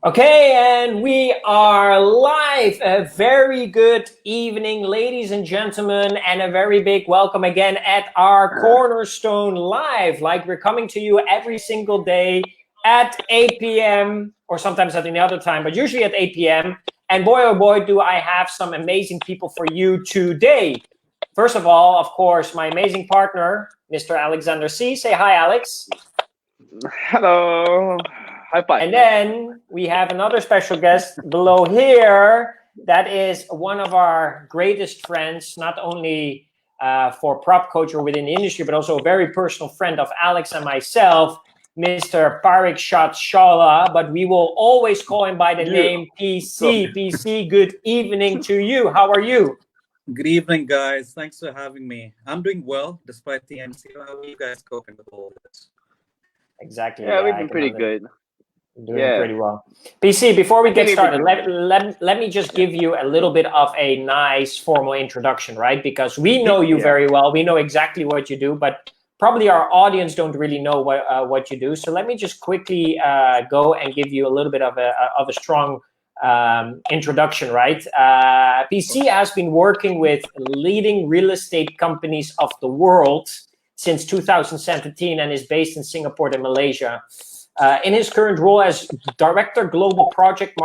Okay, and we are live. A very good evening, ladies and gentlemen, and a very big welcome again at our Cornerstone Live. Like we're coming to you every single day at 8 p.m. or sometimes at any other time, but usually at 8 p.m. And boy, oh boy, do I have some amazing people for you today. First of all, of course, my amazing partner, Mr. Alexander C. Say hi, Alex. Hello. High five. And then we have another special guest below here. That is one of our greatest friends, not only for prop coach or within the industry, but also a very personal friend of Alex and myself, Mr. Parikshat Chawla. But we will always call him by the name PC. PC, good evening to you. How are you? Good evening, guys. Thanks for having me. I'm doing well, despite the MCO. How are you guys coping with all this? Exactly. Yeah, we've been pretty good. Doing pretty well. PC, before we get started, let me just give you a little bit of a nice formal introduction, right? Because we know you very well. We know exactly what you do, but probably our audience don't really know what you do. So let me just quickly go and give you a little bit of a strong introduction, right? PC has been working with leading real estate companies of the world since 2017 and is based in Singapore and Malaysia. In his current role as Director Global Project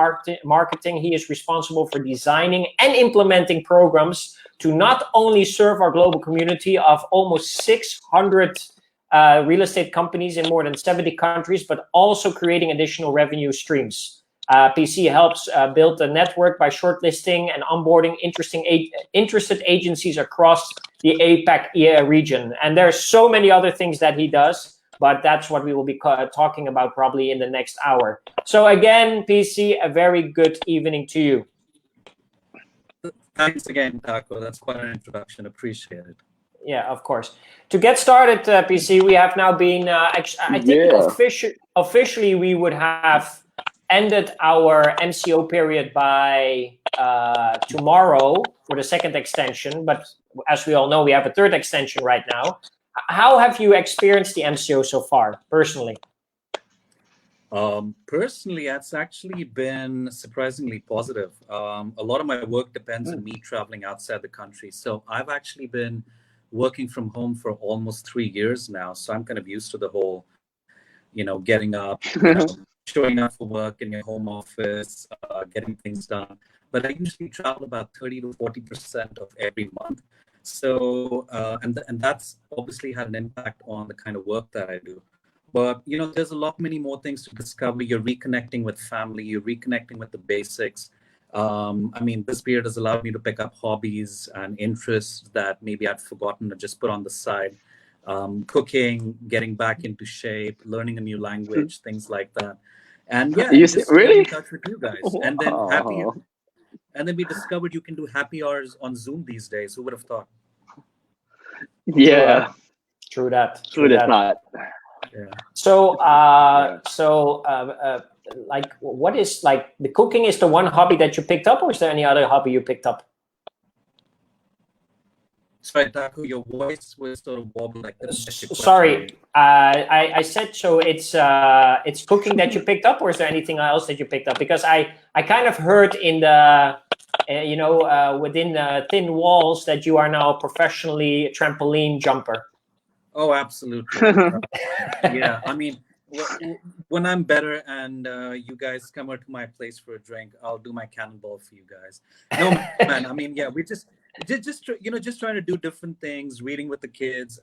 Marketing, he is responsible for designing and implementing programs to not only serve our global community of almost 600 real estate companies in more than 70 countries, but also creating additional revenue streams. PC helps build a network by shortlisting and onboarding interested agencies across the APAC region. And there are so many other things that he does, but that's what we will be talking about probably in the next hour. So again, PC, a very good evening to you. Thanks again, Taco. That's quite an introduction. Appreciate it. Yeah, of course. To get started, PC, we have now been, I think officially we would have ended our MCO period by tomorrow for the second extension. But as we all know, we have a third extension right now. How have you experienced the MCO so far, personally? Personally, it's actually been surprisingly positive. A lot of my work depends on me traveling outside the country. So I've actually been working from home for almost 3 years now. So I'm kind of used to the whole, getting up, showing up for work in your home office, getting things done. But I usually travel about 30 to 40% of every month. So, and that's obviously had an impact on the kind of work that I do. But, there's a lot many more things to discover. You're reconnecting with family, you're reconnecting with the basics. This period has allowed me to pick up hobbies and interests that maybe I'd forgotten or just put on the side. Cooking, getting back into shape, learning a new language, things like that. And yeah, just really in touch with you guys. And then And then we discovered you can do happy hours on Zoom these days. Who would have thought? Yeah. True that. Not. Yeah. So, what is the cooking is the one hobby that you picked up, or is there any other hobby you picked up? Sorry, Taco, your voice was sort of wobbling like this. Sorry, I said so. It's cooking that you picked up, or is there anything else that you picked up? Because I kind of heard in the within the thin walls that you are now a professionally trampoline jumper. Oh, absolutely. Yeah, when I'm better and you guys come out to my place for a drink, I'll do my cannonball for you guys. No, man. We just trying to do different things, reading with the kids,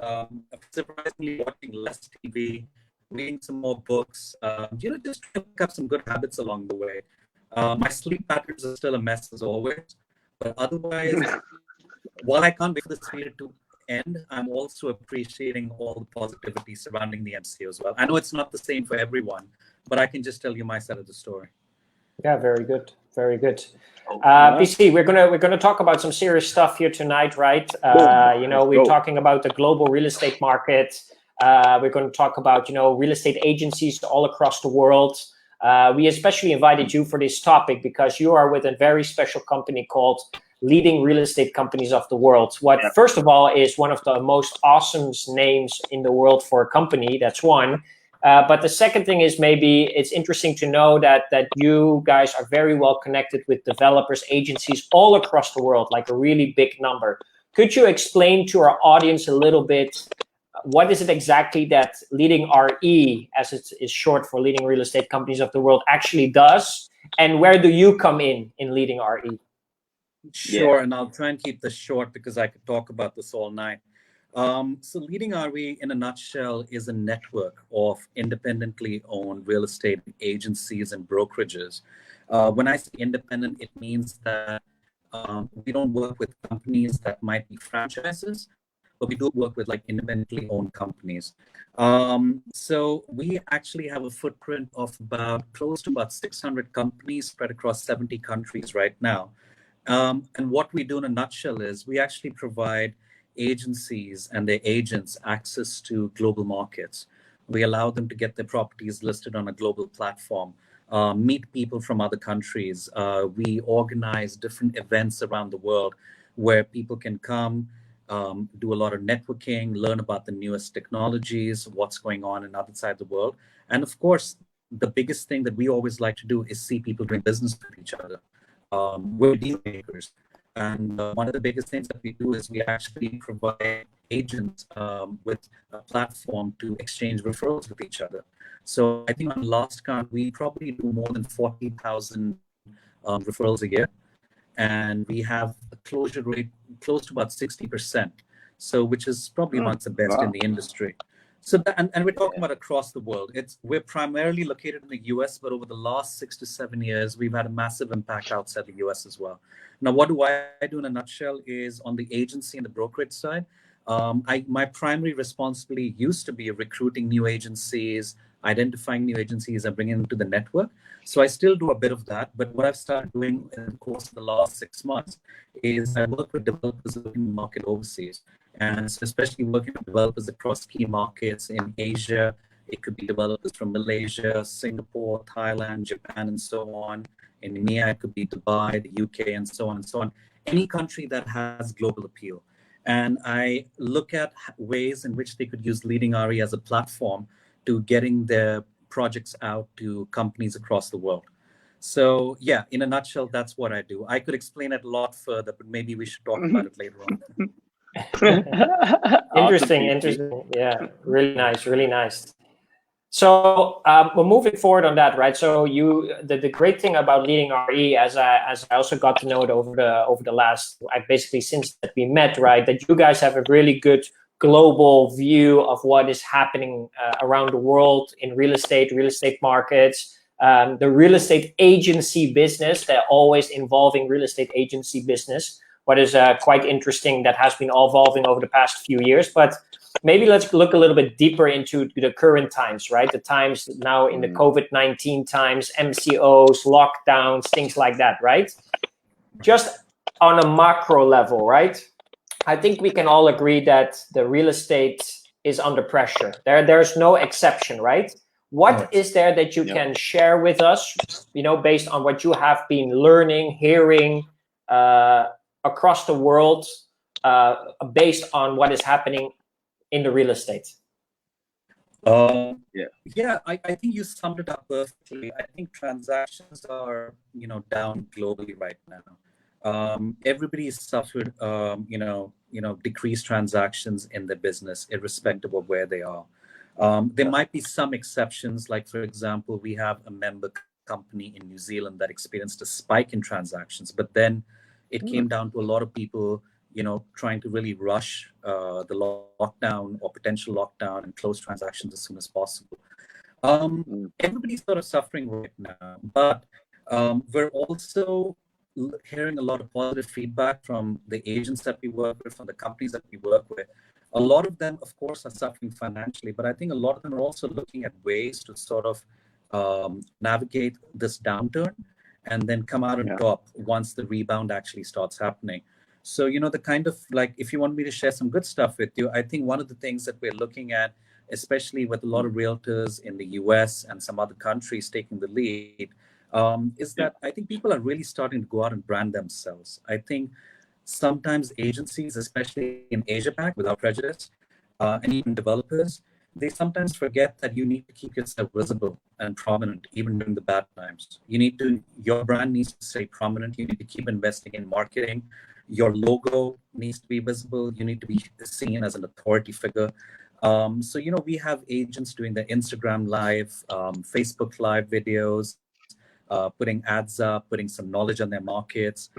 surprisingly watching less TV, reading some more books, just trying to pick up some good habits along the way. My sleep patterns are still a mess as always, but otherwise, while I can't wait for this period to end, I'm also appreciating all the positivity surrounding the MCO as well. I know it's not the same for everyone, but I can just tell you my side of the story. Yeah, very good. Very good. PC, we're gonna talk about some serious stuff here tonight, right? We're talking about the global real estate market. We're going to talk about real estate agencies all across the world. We especially invited you for this topic because you are with a very special company called Leading Real Estate Companies of the World. What first of all is one of the most awesome names in the world for a company. That's one. But the second thing is, maybe it's interesting to know that you guys are very well connected with developers, agencies all across the world, like a really big number. Could you explain to our audience a little bit, what is it exactly that Leading RE, as it is short for Leading Real Estate Companies of the World, actually does? And where do you come in Leading RE? Sure, and I'll try and keep this short because I could talk about this all night. So Leading RE, in a nutshell, is a network of independently owned real estate agencies and brokerages. When I say independent, it means that we don't work with companies that might be franchises, but we do work with like independently owned companies. So we actually have a footprint of close to about 600 companies spread across 70 countries right now. And what we do in a nutshell is we actually provide agencies and their agents access to global markets. We allow them to get their properties listed on a global platform, meet people from other countries. We organize different events around the world where people can come, do a lot of networking, learn about the newest technologies, what's going on in other side of the world. And of course, the biggest thing that we always like to do is see people doing business with each other. We're deal makers. And one of the biggest things that we do is we actually provide agents with a platform to exchange referrals with each other. So I think on last count, we probably do more than 40,000 referrals a year. And we have a closure rate close to about 60%. So which is probably amongst the best in the industry. So and we're talking about across the world. We're primarily located in the US, but over the last 6 to 7 years, we've had a massive impact outside the US as well. Now, what do I do in a nutshell is on the agency and the brokerage side, my primary responsibility used to be recruiting new agencies, identifying new agencies and bringing them to the network. So I still do a bit of that, but what I've started doing in the course of the last 6 months is I work with developers looking to market overseas. And so especially working with developers across key markets in Asia. It could be developers from Malaysia, Singapore, Thailand, Japan, and so on. In EMEA, it could be Dubai, the UK, and so on and so on. Any country that has global appeal. And I look at ways in which they could use Leading RE as a platform to getting their projects out to companies across the world. So yeah, in a nutshell, that's what I do. I could explain it a lot further, but maybe we should talk about it later on. Interesting. Yeah, really nice. So we're moving forward on that, right? So the great thing about Leading RE, as I also got to know it over the last, basically since that we met, right, that you guys have a really good global view of what is happening around the world in real estate markets, the real estate agency business, they're always involving real estate agency business. What is quite interesting, that has been evolving over the past few years. But maybe let's look a little bit deeper into the current times, right? The times now in the COVID-19 times, MCOs, lockdowns, things like that, right? Just on a macro level, right? I think we can all agree that the real estate is under pressure. There's no exception, right? What is there that you can share with us, based on what you have been learning, hearing, across the world, based on what is happening in the real estate? I think you summed it up perfectly. I think transactions are, down globally right now. Everybody's suffered, decreased transactions in their business, irrespective of where they are. There might be some exceptions, like, for example, we have a member company in New Zealand that experienced a spike in transactions, but then it came down to a lot of people, trying to really rush the lockdown or potential lockdown and close transactions as soon as possible. Everybody's sort of suffering right now, but we're also hearing a lot of positive feedback from the agents that we work with, from the companies that we work with. A lot of them, of course, are suffering financially, but I think a lot of them are also looking at ways to sort of navigate this downturn and then come out on top once the rebound actually starts happening. So, the kind of, like, if you want me to share some good stuff with you, I think one of the things that we're looking at, especially with a lot of realtors in the US and some other countries taking the lead, is that I think people are really starting to go out and brand themselves. I think sometimes agencies, especially in Asia Pac, without prejudice, and even developers, they sometimes forget that you need to keep yourself visible and prominent even during the bad times. Your brand needs to stay prominent. You need to keep investing in marketing. Your logo needs to be visible. You need to be seen as an authority figure. So, we have agents doing the Instagram live, Facebook live videos, putting ads up, putting some knowledge on their markets,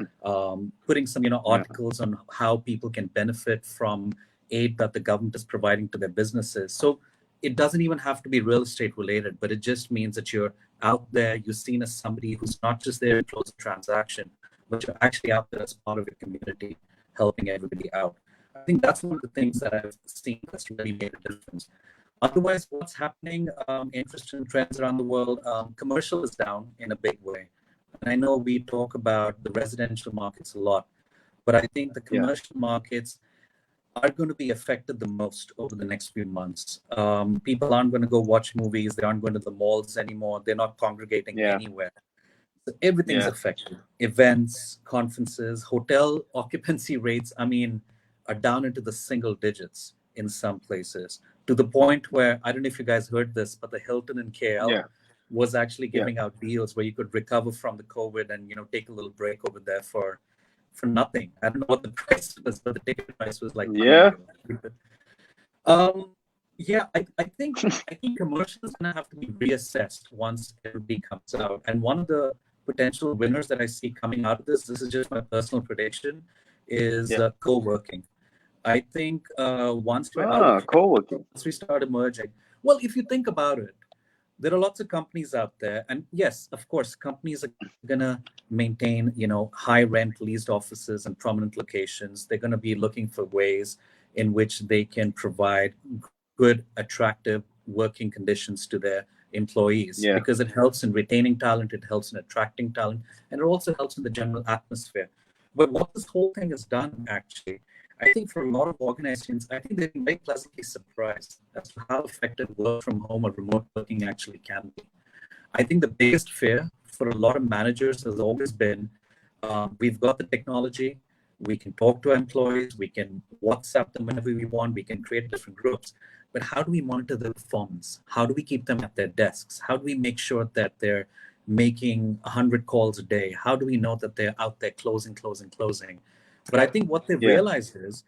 putting some, articles on how people can benefit from aid that the government is providing to their businesses. So it doesn't even have to be real estate related, but it just means that you're out there, you're seen as somebody who's not just there to close a transaction, but you're actually out there as part of your community, helping everybody out. I think that's one of the things that I've seen that's really made a difference. Otherwise, what's happening, interesting trends around the world, commercial is down in a big way. And I know we talk about the residential markets a lot, but I think the commercial markets are going to be affected the most over the next few months. People aren't going to go watch movies. They aren't going to the malls anymore. They're not congregating anywhere. So everything's affected. Events, conferences, hotel occupancy rates, are down into the single digits in some places, to the point where, I don't know if you guys heard this, but the Hilton in KL was actually giving out deals where you could recover from the COVID and, take a little break over there for nothing. I don't know what the price was, but the ticket price was like I think commercial is going to have to be reassessed once everybody comes out. And one of the potential winners that I see coming out of this is just my personal prediction, is co-working. I think once we start emerging, well, if you think about it, there are lots of companies out there, and yes, of course, companies are gonna maintain, high rent leased offices and prominent locations. They're gonna be looking for ways in which they can provide good, attractive working conditions to their employees, because it helps in retaining talent, it helps in attracting talent, and it also helps in the general atmosphere. But what this whole thing has done, actually, I think for a lot of organizations, I think they've been very pleasantly surprised as to how effective work from home or remote working actually can be. I think the biggest fear for a lot of managers has always been, we've got the technology, we can talk to employees, we can WhatsApp them whenever we want, we can create different groups, but how do we monitor their performance? How do we keep them at their desks? How do we make sure that they're making 100 calls a day? How do we know that they're out there closing? But I think what they've realized is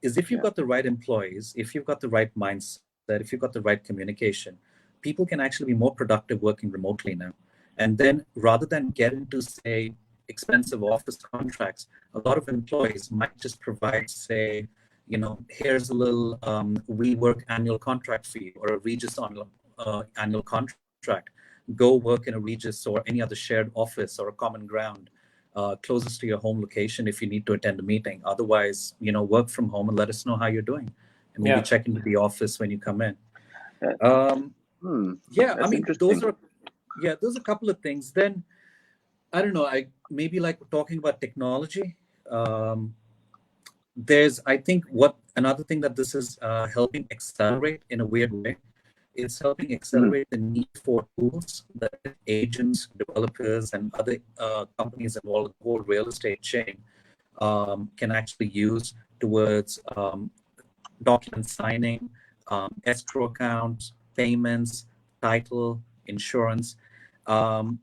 if you've got the right employees, if you've got the right mindset, if you've got the right communication, people can actually be more productive working remotely now. And then rather than get into, say, expensive office contracts, a lot of employees might just provide, say, here's a little WeWork annual contract fee or a Regis annual contract. Go work in a Regis or any other shared office or a common ground closest to your home location if you need to attend a meeting. Otherwise, work from home and let us know how you're doing, and maybe check into the office when you come in. Those are a couple of things. Then I don't know, I maybe like talking about technology. I think another thing that this is helping accelerate in a weird way, it's helping accelerate the need for tools that agents, developers, and other companies involved in the whole real estate chain can actually use towards document signing, escrow accounts, payments, title, insurance. And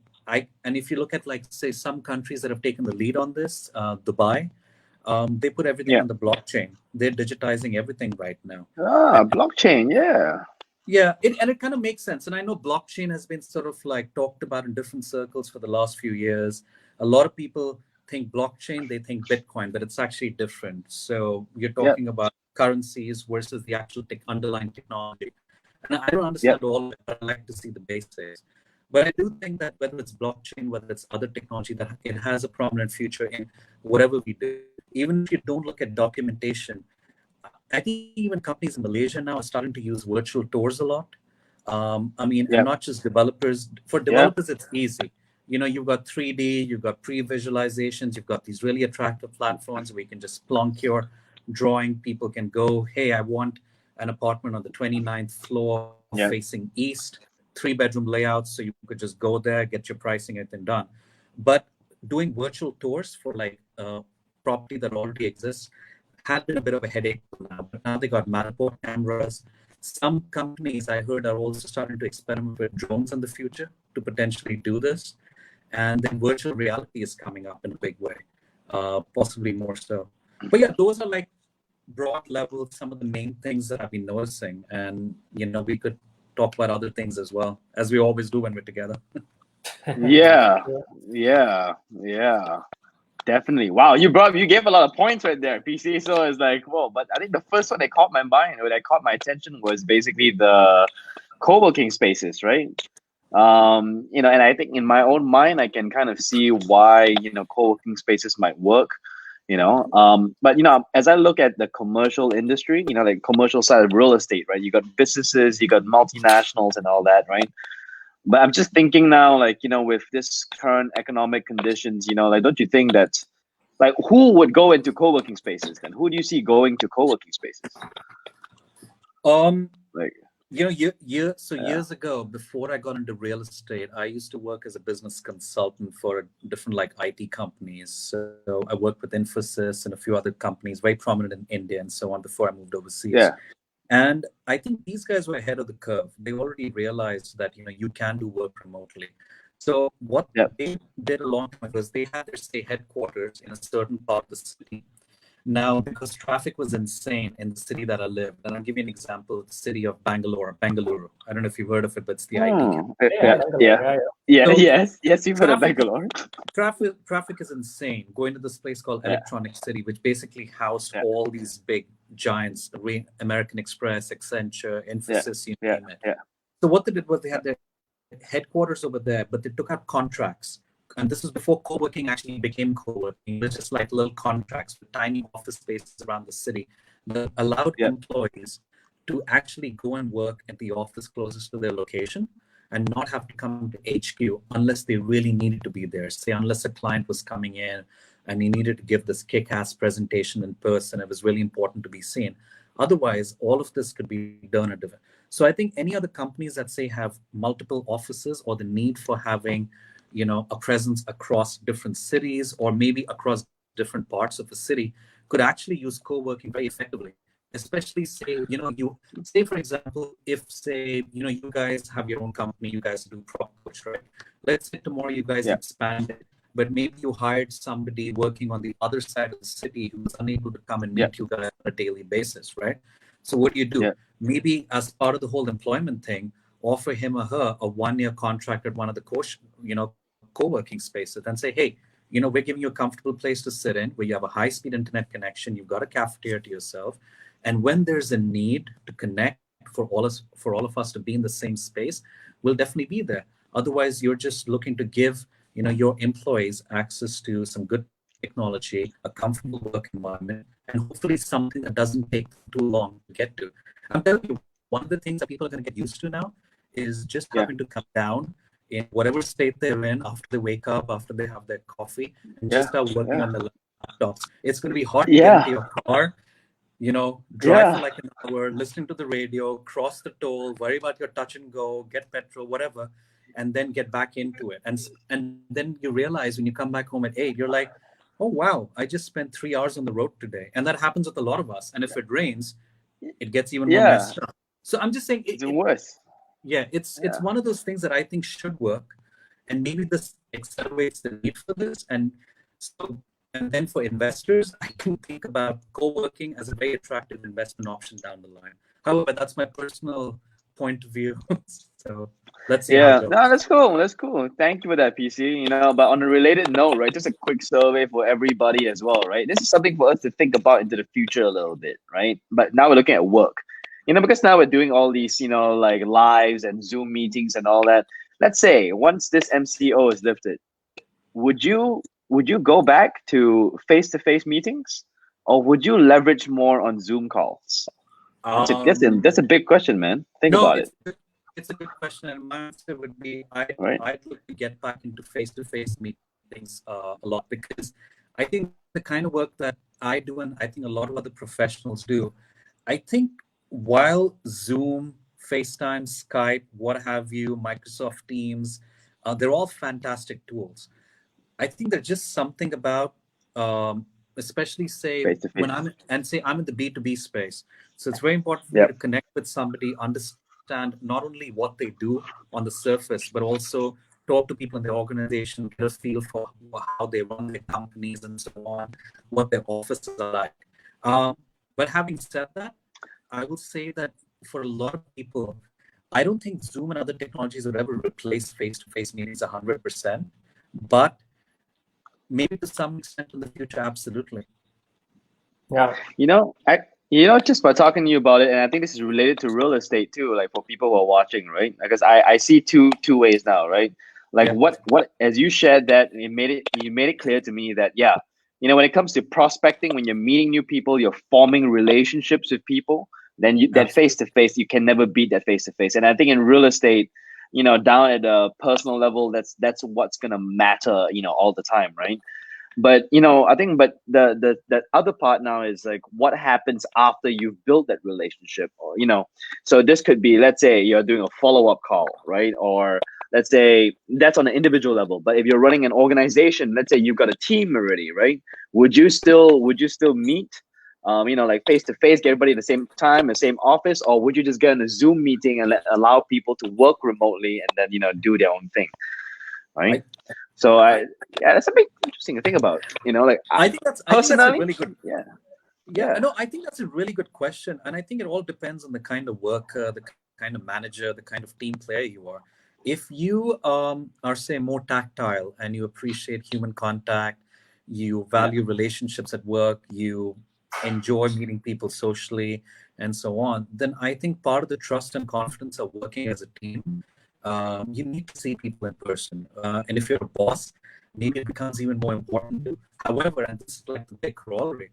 if you look at, like, say, some countries that have taken the lead on this, Dubai, they put everything on the blockchain. They're digitizing everything right now. Blockchain, Yeah, it kind of makes sense. And I know blockchain has been sort of like talked about in different circles for the last few years. A lot of people think blockchain, they think Bitcoin, but it's actually different. So you're talking about currencies versus the actual underlying technology. And I don't understand all of it, but I like to see the basics. But I do think that whether it's blockchain, whether it's other technology, that it has a prominent future in whatever we do. Even if you don't look at documentation, I think even companies in Malaysia now are starting to use virtual tours a lot. And not just developers. For developers, it's easy. You've got 3D, you've got pre-visualizations, you've got these really attractive platforms where you can just plonk your drawing. People can go, hey, I want an apartment on the 29th floor facing east, 3-bedroom layouts, so you could just go there, get your pricing, everything done. But doing virtual tours for like property that already exists had been a bit of a headache now. But now they got Matterport cameras, Some companies I heard are also starting to experiment with drones in the future to potentially do this. And then virtual reality is coming up in a big way, possibly more so. But yeah, those are like broad level, some of the main things that I've been noticing. And, we could talk about other things as well, as we always do when we're together. Yeah. Definitely. Wow, you gave a lot of points right there, PC. So it's like, whoa. But I think the first one that caught my mind, or that caught my attention, was basically the co-working spaces, right? And I think in my own mind, I can kind of see why, co-working spaces might work, but as I look at the commercial industry, like commercial side of real estate, right? You got businesses, you got multinationals and all that, right? But I'm just thinking now, like, with this current economic conditions, like, don't you think that, like, who would go into co-working spaces then? Who do you see going to co-working spaces? Like, years ago, before I got into real estate, I used to work as a business consultant for different like IT companies. So I worked with Infosys and a few other companies, very prominent in India and so on, before I moved overseas. Yeah. And I think these guys were ahead of the curve. They already realized that, you can do work remotely. So what they did a long time ago is they had their, say, headquarters in a certain part of the city. Now, because traffic was insane in the city that I lived, and I'll give you an example, the city of Bangalore. I don't know if you've heard of it, but it's the IT. Yes, you've heard of Bangalore. Traffic is insane. Going to this place called Electronic City, which basically housed all these big giants, American Express, Accenture, Infosys, you name it. So what they did was they had their headquarters over there, but they took out contracts. And this was before co-working actually became co-working. It was just like little contracts with tiny office spaces around the city that allowed employees to actually go and work at the office closest to their location and not have to come to HQ unless they really needed to be there. Say, unless a client was coming in and he needed to give this kick-ass presentation in person, it was really important to be seen. Otherwise, all of this could be done at different. So I think any other companies that, say, have multiple offices or the need for having a presence across different cities or maybe across different parts of the city could actually use co-working very effectively. Especially, say, say, for example, if, say, you guys have your own company, you guys do prop coach, right? Let's say tomorrow you guys expanded, but maybe you hired somebody working on the other side of the city who was unable to come and meet you guys on a daily basis, right? So what do? Maybe as part of the whole employment thing, offer him or her a 1-year contract at one of the co-working spaces and say, hey, we're giving you a comfortable place to sit in where you have a high-speed internet connection, you've got a cafeteria to yourself. And when there's a need to connect for all of us to be in the same space, we'll definitely be there. Otherwise, you're just looking to give your employees access to some good technology, a comfortable work environment, and hopefully something that doesn't take too long to get to. I'm telling you, one of the things that people are going to get used to now is just having to come down in whatever state they're in after they wake up, after they have their coffee, and just start working on the laptops. It's going to be hard to get into your car, drive for like an hour, listening to the radio, cross the toll, worry about your touch and go, get petrol, whatever, and then get back into it. And then you realize when you come back home at 8, you're like, oh, wow, I just spent 3 hours on the road today. And that happens with a lot of us. And if it rains, it gets even more messed up. So I'm just saying it's worse. Yeah, it's one of those things that I think should work, and maybe this accelerates the need for this. And then for investors, I can think about co-working as a very attractive investment option down the line. However, that's my personal point of view. So let's see. No, that's cool. That's cool. Thank you for that, PC. But on a related note, right, just a quick survey for everybody as well, right? This is something for us to think about into the future a little bit, right? But now we're looking at work. Because now we're doing all these, like lives and Zoom meetings and all that. Let's say once this MCO is lifted, would you go back to face-to-face meetings, or would you leverage more on Zoom calls? That's a big question, man. Think about it. It's a good question, and my answer would be I'd like to get back into face-to-face meetings a lot, because I think the kind of work that I do, and I think a lot of other professionals do, I think while Zoom, FaceTime, Skype, what have you, Microsoft Teams, they're all fantastic tools. I think there's just something about especially say Face-to-face. when I'm in the B2B space. So it's very important for me to connect with somebody, understand not only what they do on the surface, but also talk to people in the organization, get a feel for how they run their companies and so on, what their offices are like. But having said that, I will say that for a lot of people, I don't think Zoom and other technologies would ever replace face-to-face meetings 100%, but maybe to some extent in the future, absolutely. Yeah. Just by talking to you about it, and I think this is related to real estate too, like for people who are watching, right? Because I see two ways now, right? Like what as you shared that, you made it clear to me that when it comes to prospecting, when you're meeting new people, you're forming relationships with people, then that face-to-face, you can never beat that face-to-face. And I think in real estate, down at a personal level, that's what's gonna matter, all the time, right? But I think the other part now is like what happens after you've built that relationship, or so this could be, let's say you're doing a follow-up call, right? Or let's say that's on an individual level. But if you're running an organization, let's say you've got a team already, right? Would you still meet like face-to-face, get everybody at the same time, the same office, or would you just get in a Zoom meeting and allow people to work remotely and then do their own thing, right? So that's a big interesting to think about. I think that's a really good. No, I think that's a really good question, and I think it all depends on the kind of worker, the kind of manager, the kind of team player you are. If you are, say, more tactile and you appreciate human contact, you value relationships at work, you enjoy meeting people socially, and so on, then I think part of the trust and confidence of working as a team, you need to see people in person. And if you're a boss, maybe it becomes even more important. However, and this is like the big corollary,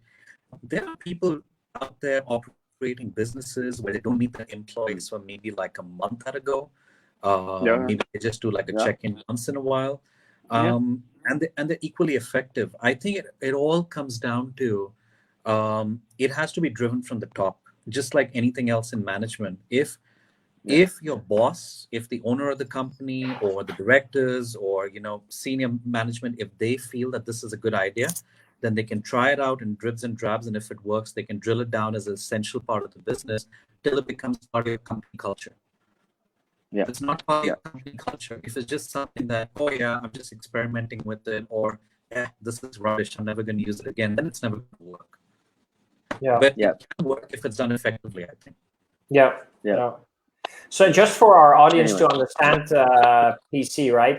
there are people out there operating businesses where they don't meet their employees for maybe like a month at a go. Maybe they just do like a check-in once in a while. And they're equally effective. I think it all comes down to it has to be driven from the top, just like anything else in management. If your boss, if the owner of the company or the directors or senior management, if they feel that this is a good idea, then they can try it out in dribs and drabs, and if it works, they can drill it down as an essential part of the business till it becomes part of your company culture. If it's not part of your company culture, if it's just something that, I'm just experimenting with it, or this is rubbish, I'm never going to use it again, then it's never going to work. But it can work if it's done effectively, I think. Yeah. So just for our audience to understand, PC, right?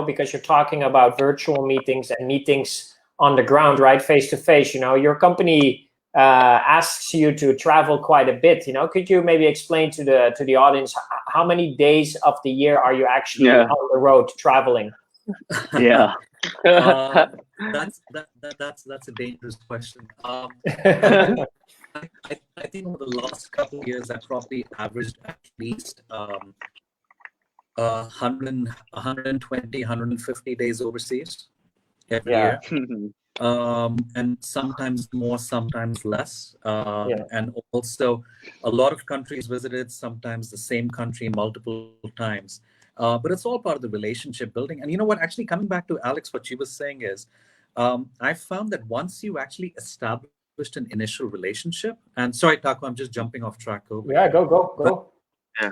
Because you're talking about virtual meetings and meetings on the ground, right? Face-to-face, your company asks you to travel quite a bit. Could you maybe explain to the audience how many days of the year are you actually on the road traveling? That's a dangerous question. I think over the last couple of years, I probably averaged at least 120, 150 days overseas every year. And sometimes more, sometimes less. And also a lot of countries visited, sometimes the same country multiple times. But it's all part of the relationship building. And you know what, actually coming back to Alex, what she was saying is, I found that once you actually established an initial relationship, and sorry, Taco, I'm just jumping off track over. Go.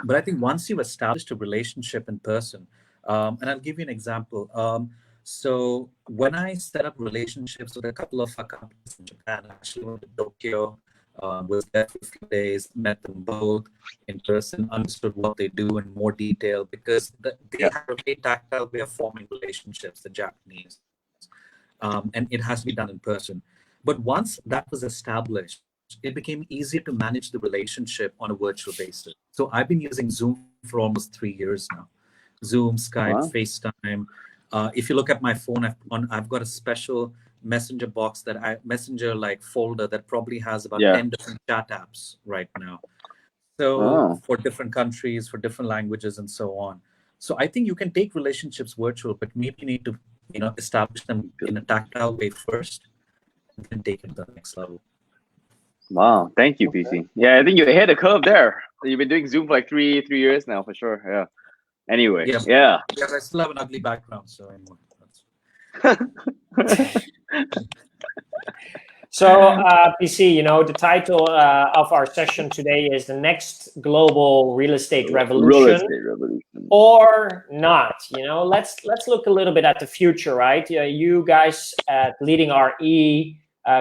But I think once you've established a relationship in person, and I'll give you an example. So when I set up relationships with a couple of our companies in Japan, I actually went to Tokyo, was there for a few days, met them both in person, understood what they do in more detail, because they have a very tactile way of forming relationships, the Japanese. And it has to be done in person. But once that was established, it became easier to manage the relationship on a virtual basis. So I've been using Zoom for almost 3 years now. Zoom, Skype, FaceTime. If you look at my phone, I've got a special messenger box messenger like folder that probably has about 10 different chat apps right now. So for different countries, for different languages, and so on. So I think you can take relationships virtual, but maybe you need to establish them in a tactile way first, and then take it to the next level. Wow, thank you, PC. I think you're ahead of the curve there. You've been doing Zoom for like three years now, for sure. Anyway, I still have an ugly background, so anyway. So, PC, you know, the title of our session today is the next global real estate revolution, or not. You know, let's look a little bit at the future, right? You guys at Leading RE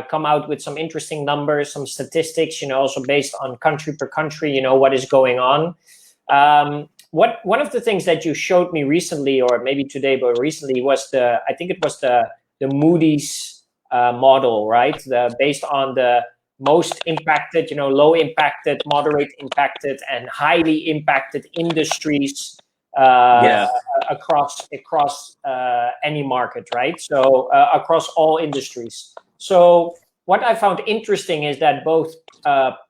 come out with some interesting numbers, some statistics, you know, also based on country per country, you know, what is going on. One of the things that you showed me recently, or maybe today, but recently, was I think it was the Moody's model, right? Based on the most impacted, you know, low impacted, moderate impacted, and highly impacted industries across any market, right? So across all industries. So what I found interesting is that both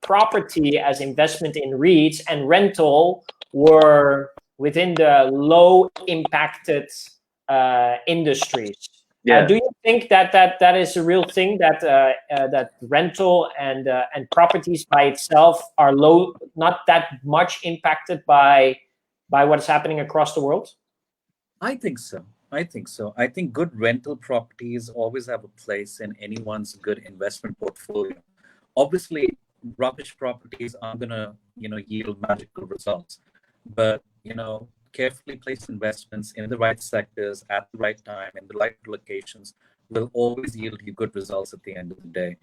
property as investment in REITs and rental were within the low impacted industries. Do you think that is a real thing, that that rental and properties by itself are not that much impacted by what is happening across the world? I think so. I think good rental properties always have a place in anyone's good investment portfolio. Obviously, rubbish properties aren't gonna, you know, yield magical results, but, you know, carefully placed investments in the right sectors at the right time in the right locations will always yield you good results at the end of the day.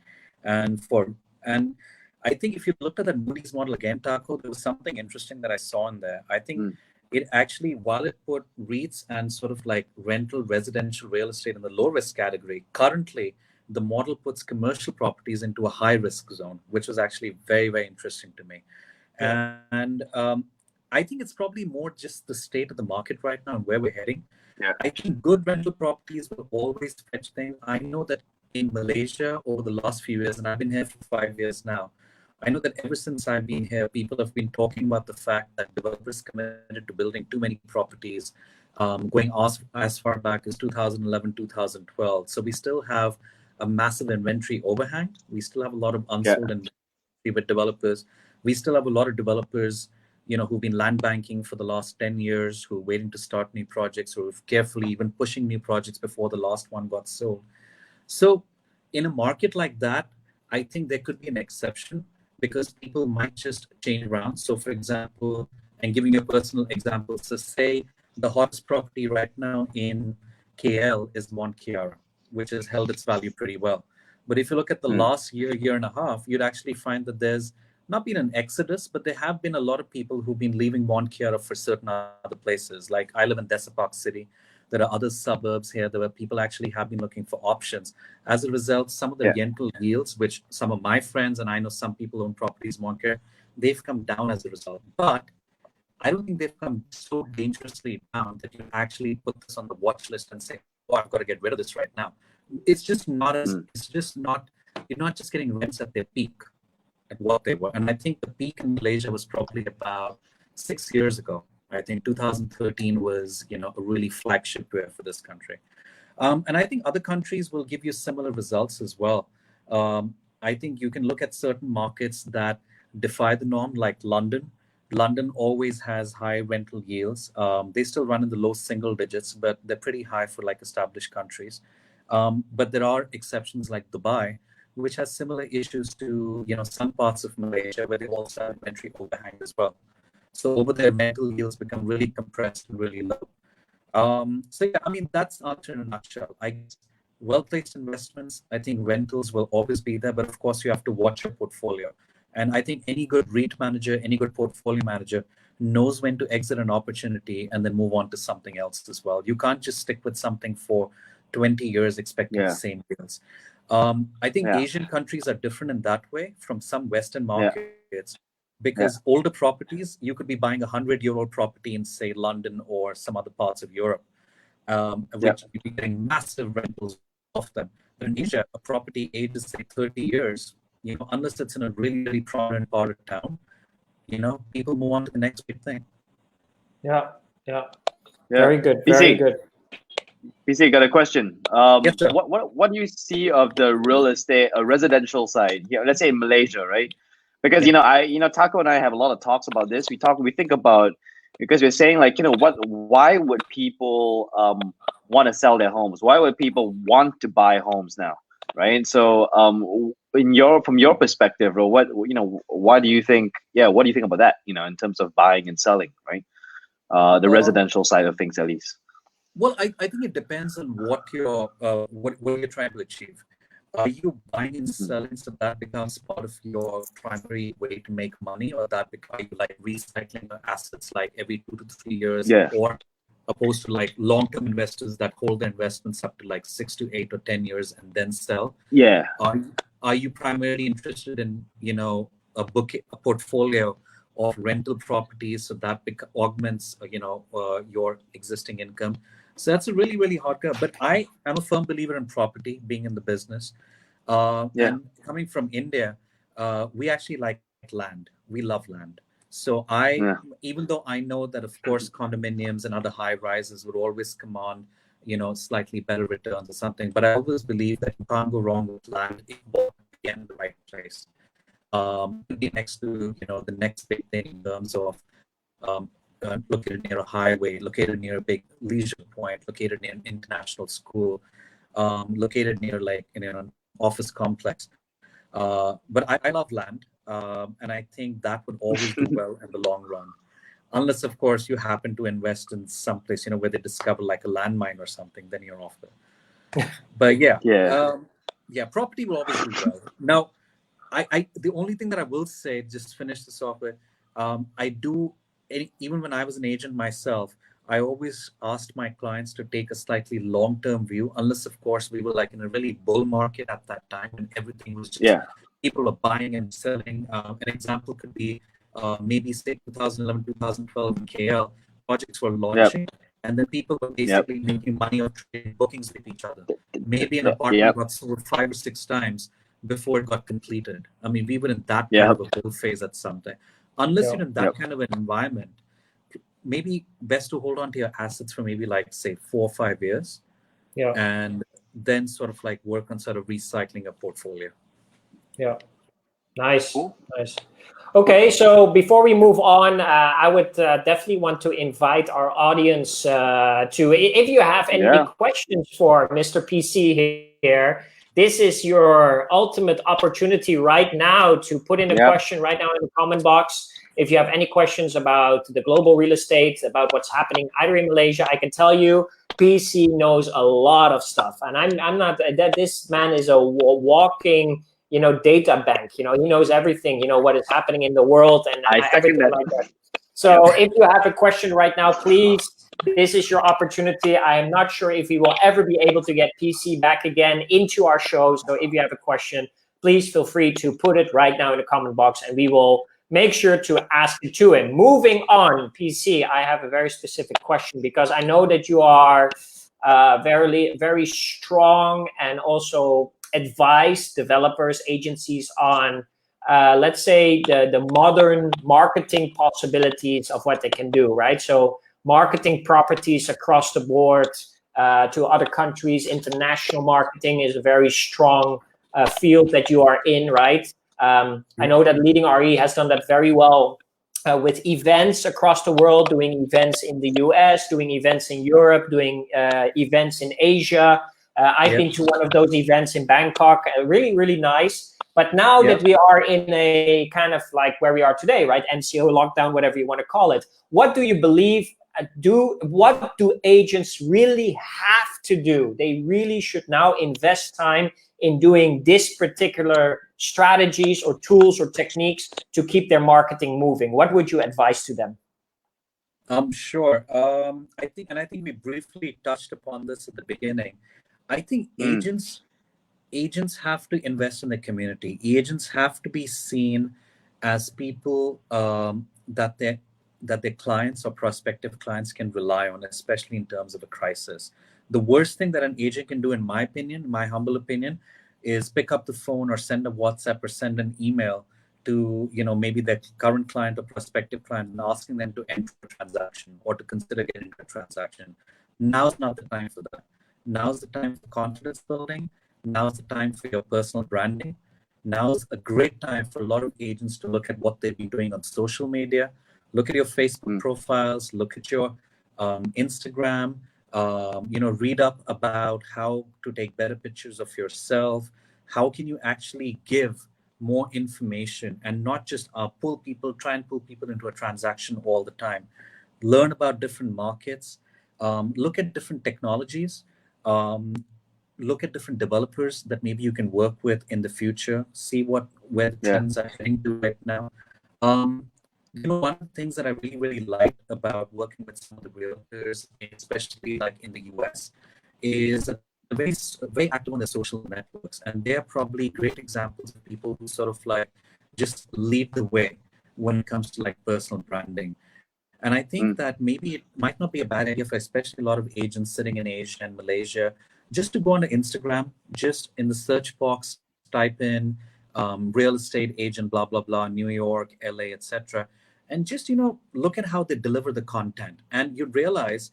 And I think if you looked at the Moody's model again, Taco, there was something interesting that I saw in there. I think it actually, while it put REITs and sort of like rental residential real estate in the low risk category, currently the model puts commercial properties into a high risk zone, which was actually very, very interesting to me. Yeah. And I think it's probably more just the state of the market right now and where we're heading. Yeah. I think good rental properties will always fetch things. I know that in Malaysia over the last few years, and I've been here for 5 years now, I know that ever since I've been here, people have been talking about the fact that developers committed to building too many properties, going as far back as 2011, 2012. So we still have a massive inventory overhang. We still have a lot of unsold inventory with developers. We still have a lot of developers, you know, who've been land banking for the last 10 years, who are waiting to start new projects, who are carefully even pushing new projects before the last one got sold. So in a market like that, I think there could be an exception because people might just change around. So for example, and giving you a personal example, so say the hottest property right now in KL is Mont Kiara, which has held its value pretty well. But if you look at the last year and a half, you'd actually find that there's not been an exodus, but there have been a lot of people who've been leaving Mont Kiara for certain other places. Like I live in Desa Park City. There are other suburbs here where people actually have been looking for options. As a result, some of the rental yields, which some of my friends and I know some people own properties in Mont Kiara, they've come down as a result. But I don't think they've come so dangerously down that you actually put this on the watch list and say, oh, I've got to get rid of this right now. It's just not you're not just getting rents at their peak at what they were. And I think the peak in Malaysia was probably about 6 years ago. I think 2013 was, you know, a really flagship year for this country. And I think other countries will give you similar results as well. I think you can look at certain markets that defy the norm, like London. London always has high rental yields. They still run in the low single digits, but they're pretty high for like established countries. But there are exceptions like Dubai, which has similar issues to, you know, some parts of Malaysia where they also have inventory overhang as well. So over there, rental yields become really compressed and really low. So yeah, I mean, that's answer in a nutshell. Well-placed investments, I think rentals will always be there, but of course you have to watch your portfolio. And I think any good REIT manager, any good portfolio manager knows when to exit an opportunity and then move on to something else as well. You can't just stick with something for 20 years expecting the same deals. I think Asian countries are different in that way from some Western markets because older properties, you could be buying a 100-year-old property in, say, London or some other parts of Europe, which you'd be getting massive rentals off them. But in Asia, a property ages, say, 30 years, you know, unless it's in a really, really prominent part of town, you know, people move on to the next big thing. Yeah. Very good. Very good. PC, got a question. Yes, sir. What do you see of the real estate, residential side? You know, let's say in Malaysia, right? Because Taco and I have a lot of talks about this. We think about, because we're saying like, you know, why would people want to sell their homes? Why would people want to buy homes now? right? So from your perspective, bro, what do you think? Yeah, what do you think about that? In terms of buying and selling, right? The residential side of things, at least. Well, I think it depends on what you're trying to achieve. Are you buying and selling so that becomes part of your primary way to make money, or are you like recycling the assets like every 2 to 3 years, or opposed to like long-term investors that hold their investments up to like 6 to 8 or 10 years and then sell? Yeah. Are you primarily interested in a portfolio of rental properties so that augments your existing income? So that's a really, really hard cut. But I am a firm believer in property, being in the business. And coming from India, we actually like land. We love land. So even though I know that, of course, condominiums and other high rises would always command, slightly better returns or something, but I always believe that you can't go wrong with land if you bought in the right place. Be next to, the next big thing in terms of located near a highway, located near a big leisure point, located near an international school, located near like an office complex. But I love land, and I think that would always do well in the long run, unless of course you happen to invest in some place where they discover like a landmine or something, then you're off there. But property will always do well. Now, the only thing that I will say, just finish this off with, even when I was an agent myself, I always asked my clients to take a slightly long-term view, unless, of course, we were like in a really bull market at that time and everything was just people were buying and selling. An example could be maybe say 2011, 2012 in KL, projects were launching, and then people were basically making money off trading bookings with each other. Maybe an apartment got sold 5 or 6 times before it got completed. I mean, we were in that kind of a bull phase at some time. Unless you're in that kind of an environment, maybe best to hold on to your assets for maybe like say 4 or 5 years, and then sort of like work on sort of recycling a portfolio. Yeah, nice, nice. Okay, so before we move on, I would definitely want to invite our audience to, if you have any questions for Mr. PC here, this is your ultimate opportunity right now to put in a question right now in the comment box. If you have any questions about the global real estate, about what's happening either in Malaysia, I can tell you, PC knows a lot of stuff, and I'm not that. This man is a walking, data bank. He knows everything. What is happening in the world and everything like that. So if you have a question right now, please. This is your opportunity. I am not sure if we will ever be able to get PC back again into our show. So if you have a question, please feel free to put it right now in the comment box, and we will make sure to ask it to him. Moving on, PC, I have a very specific question because I know that you are very, very strong and also advise developers, agencies on, let's say, the modern marketing possibilities of what they can do, right? So marketing properties across the board to other countries, international marketing is a very strong field that you are in, right? I know that Leading RE has done that very well with events across the world, doing events in the US, doing events in Europe, doing events in Asia. I've been to one of those events in Bangkok, really, really nice. But now that we are in a kind of like where we are today, right? MCO, lockdown, whatever you want to call it. What do you believe what do agents really have to do? They really should now invest time in doing this particular strategies or tools or techniques to keep their marketing moving. What would you advise to them? Sure. I think we briefly touched upon this at the beginning. I think agents have to invest in the community. Agents have to be seen as people that their clients or prospective clients can rely on, especially in terms of a crisis. The worst thing that an agent can do, in my opinion, my humble opinion, is pick up the phone or send a WhatsApp or send an email to, maybe their current client or prospective client and asking them to enter a transaction or to consider getting a transaction. Now's not the time for that. Now's the time for confidence building. Now's the time for your personal branding. Now's a great time for a lot of agents to look at what they've been doing on social media. Look at your Facebook profiles, look at your Instagram, read up about how to take better pictures of yourself, how can you actually give more information and not just try and pull people into a transaction all the time. Learn about different markets, look at different technologies, look at different developers that maybe you can work with in the future, see where the trends are heading to right now. One of the things that I really, really liked about working with some of the realtors, especially like in the US, is very, very active on the social networks. And they're probably great examples of people who sort of like just lead the way when it comes to like personal branding. And I think that maybe it might not be a bad idea for especially a lot of agents sitting in Asia and Malaysia, just to go on to Instagram, just in the search box, type in real estate agent, blah, blah, blah, New York, LA, etc. And just, look at how they deliver the content. And you'd realize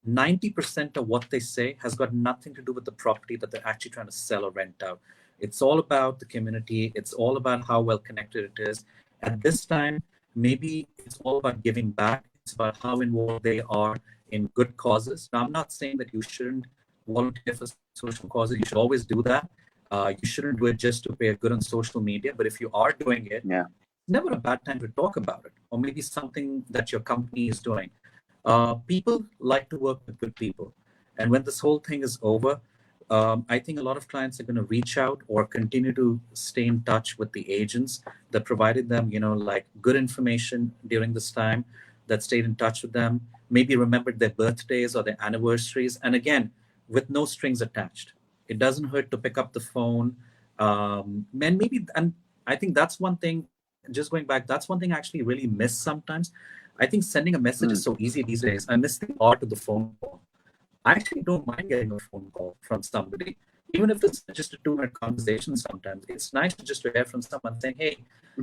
90% of what they say has got nothing to do with the property that they're actually trying to sell or rent out. It's all about the community. It's all about how well connected it is. At this time, maybe it's all about giving back. It's about how involved they are in good causes. Now, I'm not saying that you shouldn't volunteer for social causes. You should always do that. You shouldn't do it just to appear good on social media. But if you are doing it, never a bad time to talk about it, or maybe something that your company is doing. People like to work with good people. And when this whole thing is over, I think a lot of clients are going to reach out or continue to stay in touch with the agents that provided them, like good information during this time, that stayed in touch with them, maybe remembered their birthdays or their anniversaries. And again, with no strings attached. It doesn't hurt to pick up the phone. And I think that's one thing, just going back, that's one thing I actually really miss sometimes. I think sending a message is so easy these days. I miss the art of the phone call. I actually don't mind getting a phone call from somebody, even if it's just a 2-minute conversation sometimes. It's nice to just hear from someone saying, hey,